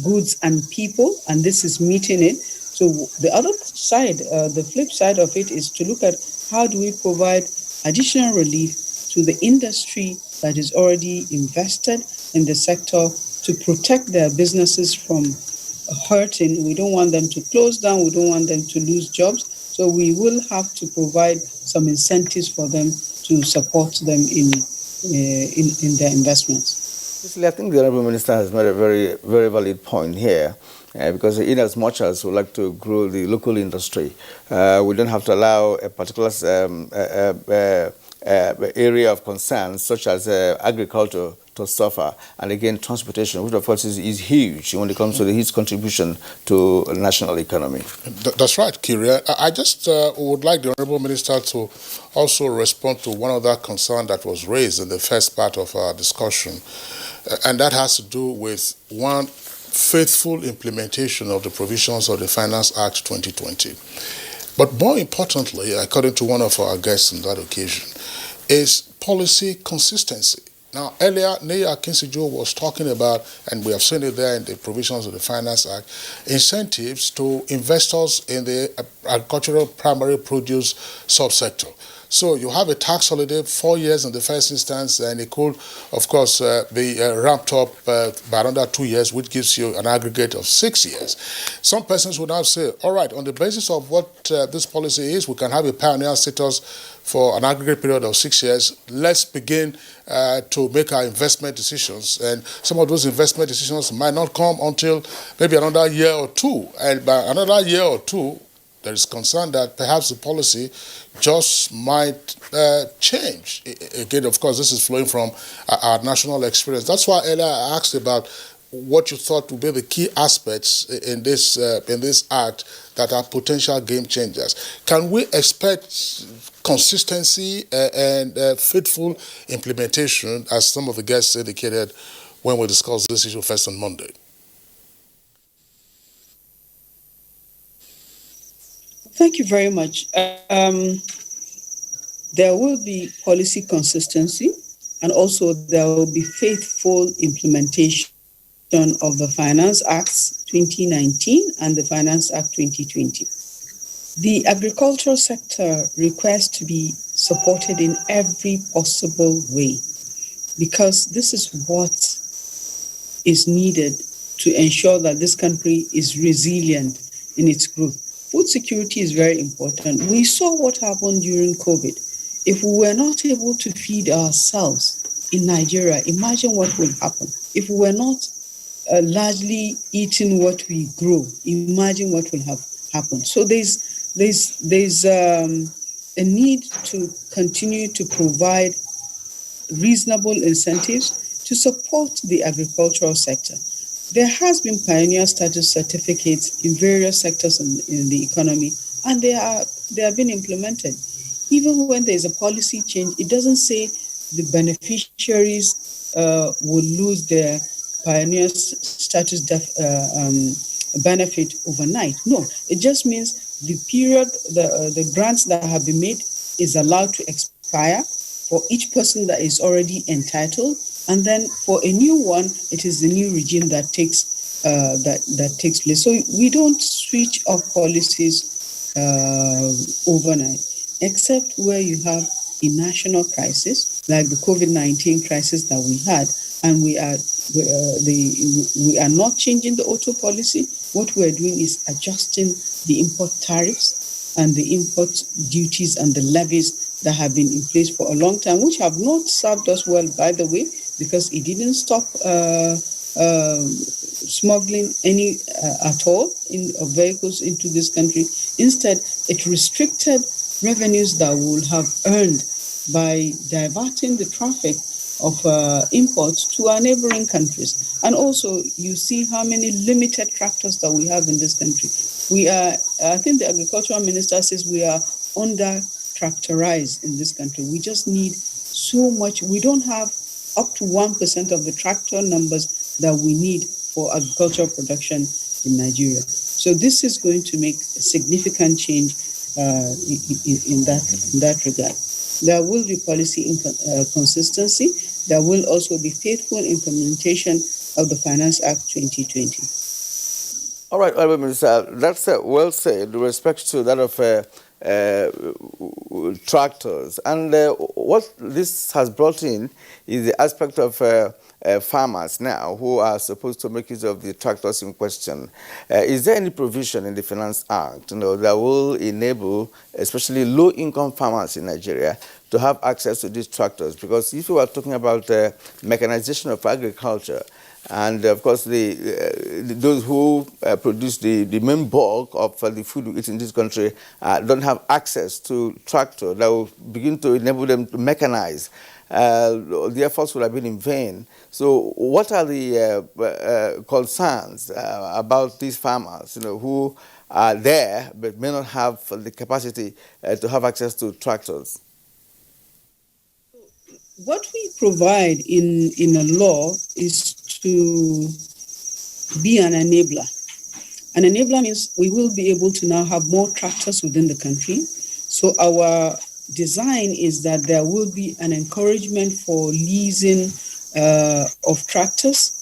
goods and people, and this is meeting it. So the other side, the flip side of it, is to look at how do we provide additional relief to the industry that is already invested in the sector to protect their businesses from hurting. We don't want them to close down. We don't want them to lose jobs. So we will have to provide some incentives for them to support them in their investments. I think the Honourable Minister has made a very, very valid point here. Because in as much as we like to grow the local industry, we don't have to allow a particular area of concern, such as agriculture, to suffer. And again, transportation, which of course is huge when it comes to its contribution to the national economy. That's right, Kyria. I just would like the Honourable Minister to also respond to one other concern that was raised in the first part of our discussion, and that has to do with one faithful implementation of the provisions of the Finance Act 2020. But more importantly, according to one of our guests on that occasion, is policy consistency. Now, earlier, Neya Akinsijo was talking about, and we have seen it there in the provisions of the Finance Act, incentives to investors in the agricultural primary produce subsector. So you have a tax holiday, 4 years in the first instance, and it could, of course, be ramped up by another 2 years, which gives you an aggregate of 6 years. Some persons would now say, all right, on the basis of what this policy is, we can have a pioneer status for an aggregate period of 6 years. Let's begin to make our investment decisions. And some of those investment decisions might not come until maybe another year or two. And by another year or two, there is concern that perhaps the policy just might change. Again, of course, this is flowing from our national experience. That's why earlier I asked about what you thought would be the key aspects in this act that are potential game changers. Can we expect consistency and faithful implementation, as some of the guests indicated when we discussed this issue first on Monday? Thank you very much. There will be policy consistency, and also there will be faithful implementation of the Finance Acts 2019 and the Finance Act 2020. The agricultural sector requires to be supported in every possible way, because this is what is needed to ensure that this country is resilient in its growth. Food security is very important. We saw what happened during COVID. If we were not able to feed ourselves in Nigeria, imagine what will happen. If we were not largely eating what we grow, imagine what will have happened. So there's a need to continue to provide reasonable incentives to support the agricultural sector. There has been pioneer status certificates in various sectors in the economy, and they are being implemented. Even when there is a policy change, it doesn't say the beneficiaries will lose their pioneer status benefit overnight. No, it just means the period, the grants that have been made is allowed to expire for each person that is already entitled, and then for a new one, it is the new regime that takes that takes place. So we don't switch off policies overnight, except where you have a national crisis like the COVID-19 crisis that we had, and we are not changing the auto policy. What we are doing is adjusting the import tariffs and the import duties and the levies that have been in place for a long time, which have not served us well, by the way, because it didn't stop smuggling any at all of vehicles into this country. Instead, it restricted revenues that we would have earned by diverting the traffic of imports to our neighboring countries. And also, you see how many limited tractors that we have in this country. We are, I think the agricultural minister says we are under tractorized in this country. We just need so much. We don't have up to 1% of the tractor numbers that we need for agricultural production in Nigeria. So this is going to make a significant change in that regard. There will be policy consistency. There will also be faithful implementation of the Finance Act 2020. All right, Minister, that's well said with respect to that of tractors. And what this has brought in is the aspect of farmers now who are supposed to make use of the tractors in question. Is there any provision in the Finance Act that will enable especially low-income farmers in Nigeria to have access to these tractors? Because if you are talking about mechanization of agriculture, and of course, those who produce the main bulk of the food we eat in this country don't have access to tractor that will begin to enable them to mechanize. The efforts would have been in vain. So what are the concerns about these farmers who are there but may not have the capacity to have access to tractors? What we provide in a law is to be an enabler. An enabler means we will be able to now have more tractors within the country. So our design is that there will be an encouragement for leasing of tractors,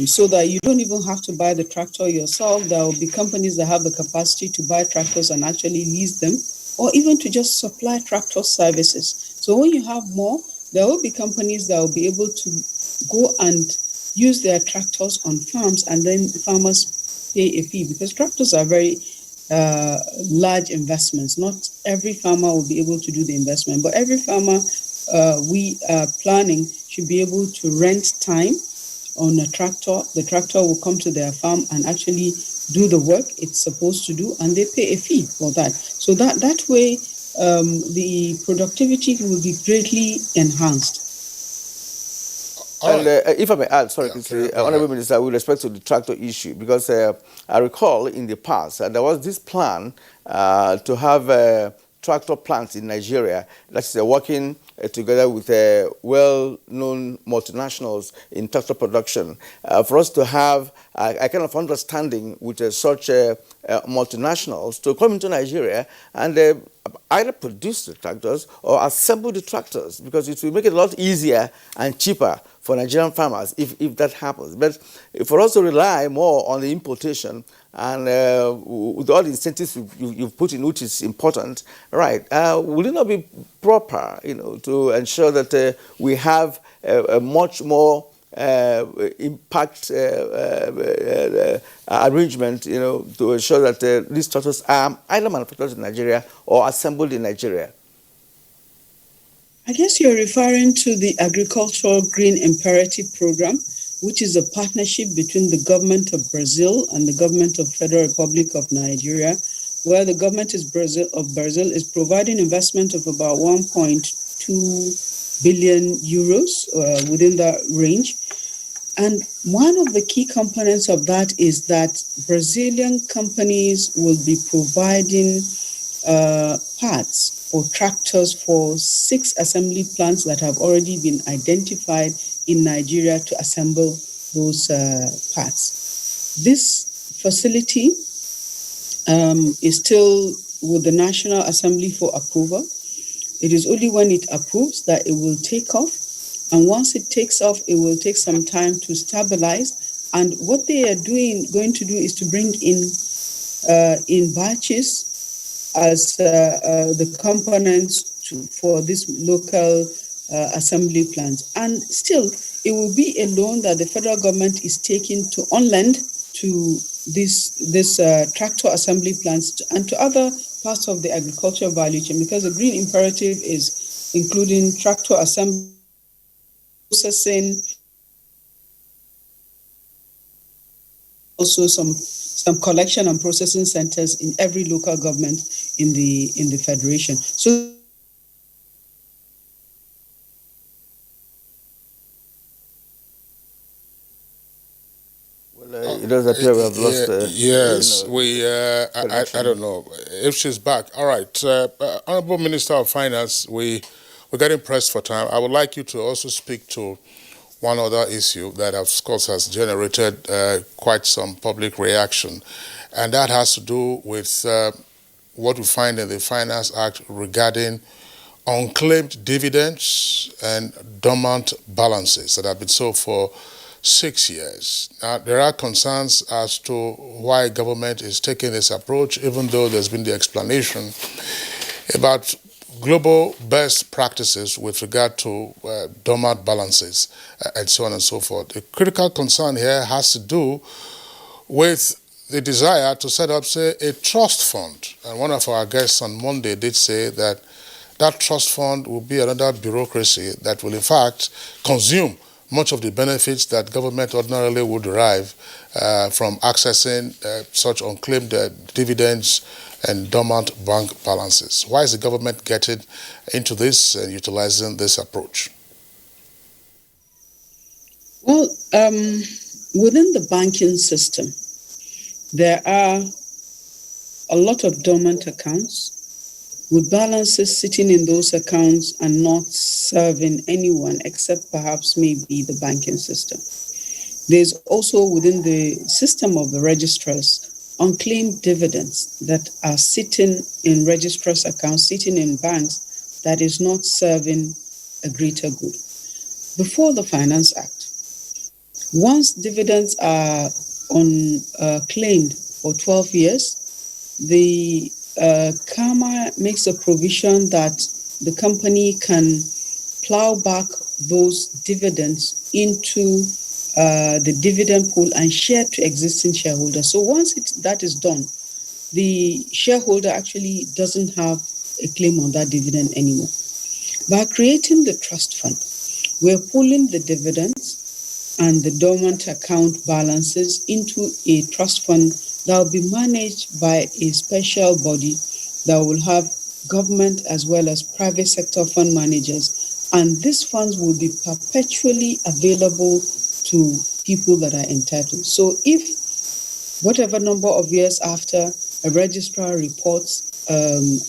so that you don't even have to buy the tractor yourself. There will be companies that have the capacity to buy tractors and actually lease them, or even to just supply tractor services. So when you have more, there will be companies that will be able to go and use their tractors on farms, and then farmers pay a fee, because tractors are very large investments. Not every farmer will be able to do the investment, but every farmer we are planning should be able to rent time on a tractor. The tractor will come to their farm and actually do the work it's supposed to do, and they pay a fee for that. So that way, the productivity will be greatly enhanced. And if I may add, sorry, Honorable Minister, with respect to the tractor issue, because I recall in the past there was this plan to have tractor plants in Nigeria that's working together with well-known multinationals in tractor production for us to have a kind of understanding with such multinationals to come into Nigeria and either produce the tractors or assemble the tractors, because it will make it a lot easier and cheaper for Nigerian farmers if that happens. But for us to rely more on the importation and with all the incentives you've put in, which is important, right, will it not be proper, to ensure that we have a much more impact arrangement, to ensure that these tractors are either manufactured in Nigeria or assembled in Nigeria? I guess you're referring to the Agricultural Green Imperative Program, which is a partnership between the government of Brazil and the government of Federal Republic of Nigeria, where the government of Brazil is providing investment of about 1.2 billion euros within that range. And one of the key components of that is that Brazilian companies will be providing parts or tractors for 6 assembly plants that have already been identified in Nigeria to assemble those parts. This facility is still with the National Assembly for approval. It is only when it approves that it will take off. And once it takes off, it will take some time to stabilize. And what they are going to do is to bring in batches as the components for this local assembly plants. And still, it will be a loan that the federal government is taking to on lend to this tractor assembly plants and to other parts of the agricultural value chain, because the green imperative is including tractor assembly, processing, also some collection and processing centers in every local government in the federation. So it does appear we have lost. Yes, I don't know if she's back. All right, Honorable Minister of Finance, we're getting pressed for time. I would like you to also speak to one other issue that, of course, has generated quite some public reaction, and that has to do with what we find in the Finance Act regarding unclaimed dividends and dormant balances that have been so for 6 years. Now, there are concerns as to why government is taking this approach, even though there's been the explanation about global best practices with regard to dormant balances and so on and so forth. The critical concern here has to do with the desire to set up, say, a trust fund. And one of our guests on Monday did say that that trust fund will be another bureaucracy that will, in fact, consume much of the benefits that government ordinarily would derive from accessing such unclaimed dividends and dormant bank balances. Why is the government getting into this and utilizing this approach? Well, within the banking system, there are a lot of dormant accounts with balances sitting in those accounts and not serving anyone except perhaps maybe the banking system. There's also within the system of the registrars unclaimed dividends that are sitting in registrars' accounts, sitting in banks, that is not serving a greater good. Before the Finance Act, once dividends are claimed for 12 years, the CAMA makes a provision that the company can plow back those dividends into the dividend pool and share to existing shareholders. So once that is done, the shareholder actually doesn't have a claim on that dividend anymore. By creating the trust fund, we're pulling the dividends and the dormant account balances into a trust fund that will be managed by a special body that will have government as well as private sector fund managers. And these funds will be perpetually available to people that are entitled. So if whatever number of years after a registrar reports an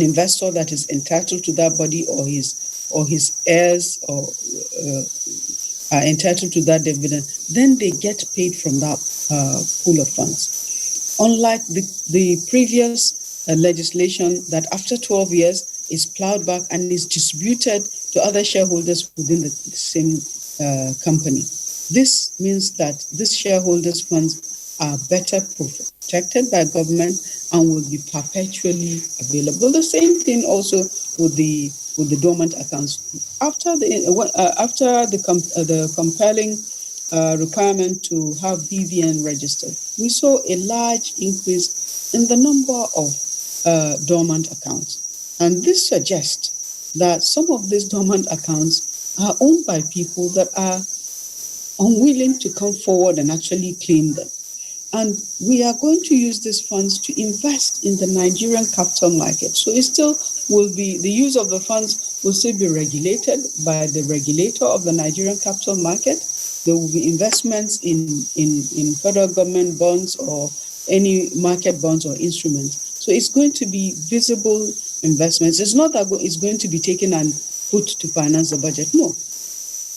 investor that is entitled to that body or his heirs are entitled to that dividend, then they get paid from that pool of funds. Unlike the previous legislation that after 12 years is plowed back and is distributed to other shareholders within the same company. This means that these shareholders' funds are better protected by government and will be perpetually available. The same thing also with the dormant accounts. After the compelling requirement to have BVN registered, we saw a large increase in the number of dormant accounts. And this suggests that some of these dormant accounts are owned by people that are unwilling to come forward and actually claim them. And we are going to use these funds to invest in the Nigerian capital market. So it still will be, the use of the funds will still be regulated by the regulator of the Nigerian capital market. There will be investments in federal government bonds or any market bonds or instruments. So it's going to be visible investments. It's not that it's going to be taken and put to finance the budget. No.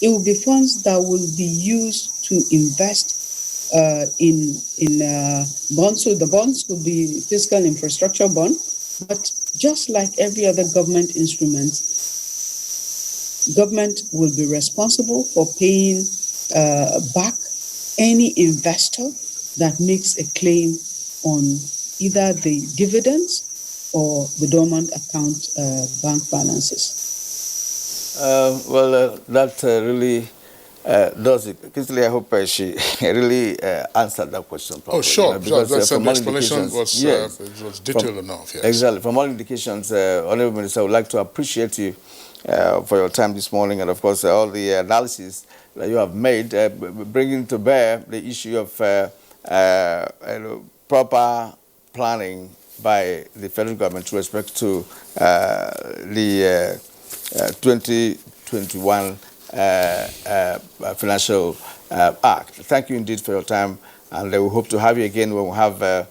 It will be funds that will be used to invest in bonds. So the bonds could be fiscal infrastructure bond, but just like every other government instrument, government will be responsible for paying back any investor that makes a claim on either the dividends or the dormant account bank balances. That really does it. Kingsley, I hope she really answered that question properly. Oh, sure. Because the explanation was detailed enough. Yes. Exactly. From all indications, Honorable Minister, I would like to appreciate you for your time this morning and, of course, all the analysis that you have made, bringing to bear the issue of proper planning by the federal government with respect to the 2021 Financial Act. Thank you indeed for your time, and we hope to have you again when we have a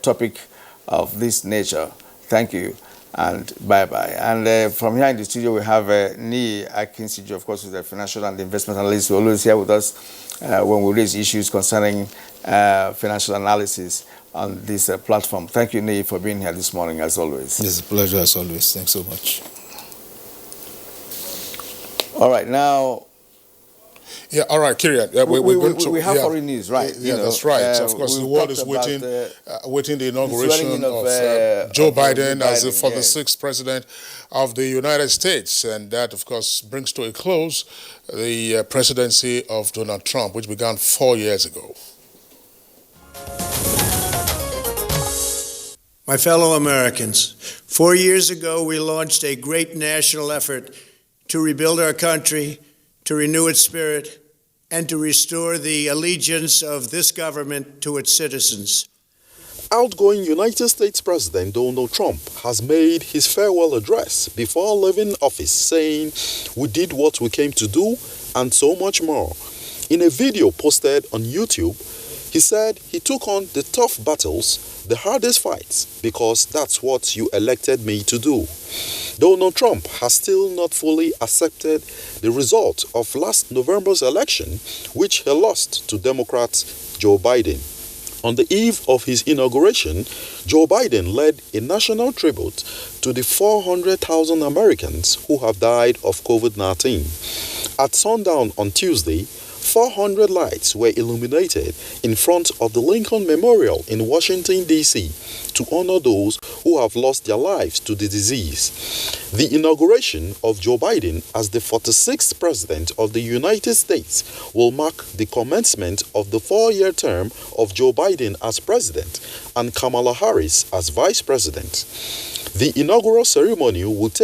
topic of this nature. Thank you, and bye-bye. And from here in the studio, we have Nii Akinsijo, of course, who's a financial and investment analyst, who always here with us when we raise issues concerning financial analysis on this platform. Thank you, Nii, for being here this morning, as always. It's a pleasure, as always. Thanks so much. All right, now. Yeah, all right, Kyrian. We have foreign news, right? Yeah, that's right. Of course, the world is waiting the inauguration of Joe Biden as the 46th president of the United States. And that, of course, brings to a close the presidency of Donald Trump, which began 4 years ago. My fellow Americans, 4 years ago, we launched a great national effort to rebuild our country, to renew its spirit, and to restore the allegiance of this government to its citizens. Outgoing United States President Donald Trump has made his farewell address before leaving office, saying, "We did what we came to do and so much more." In a video posted on YouTube, he said he took on the tough battles, the hardest fights, because that's what you elected me to do. Donald Trump has still not fully accepted the result of last November's election, which he lost to Democrat Joe Biden. On the eve of his inauguration, Joe Biden led a national tribute to the 400,000 Americans who have died of COVID-19. At sundown on Tuesday, 400 lights were illuminated in front of the Lincoln Memorial in Washington, D.C. to honor those who have lost their lives to the disease. The inauguration of Joe Biden as the 46th President of the United States will mark the commencement of the 4-year term of Joe Biden as President and Kamala Harris as Vice President. The inaugural ceremony will take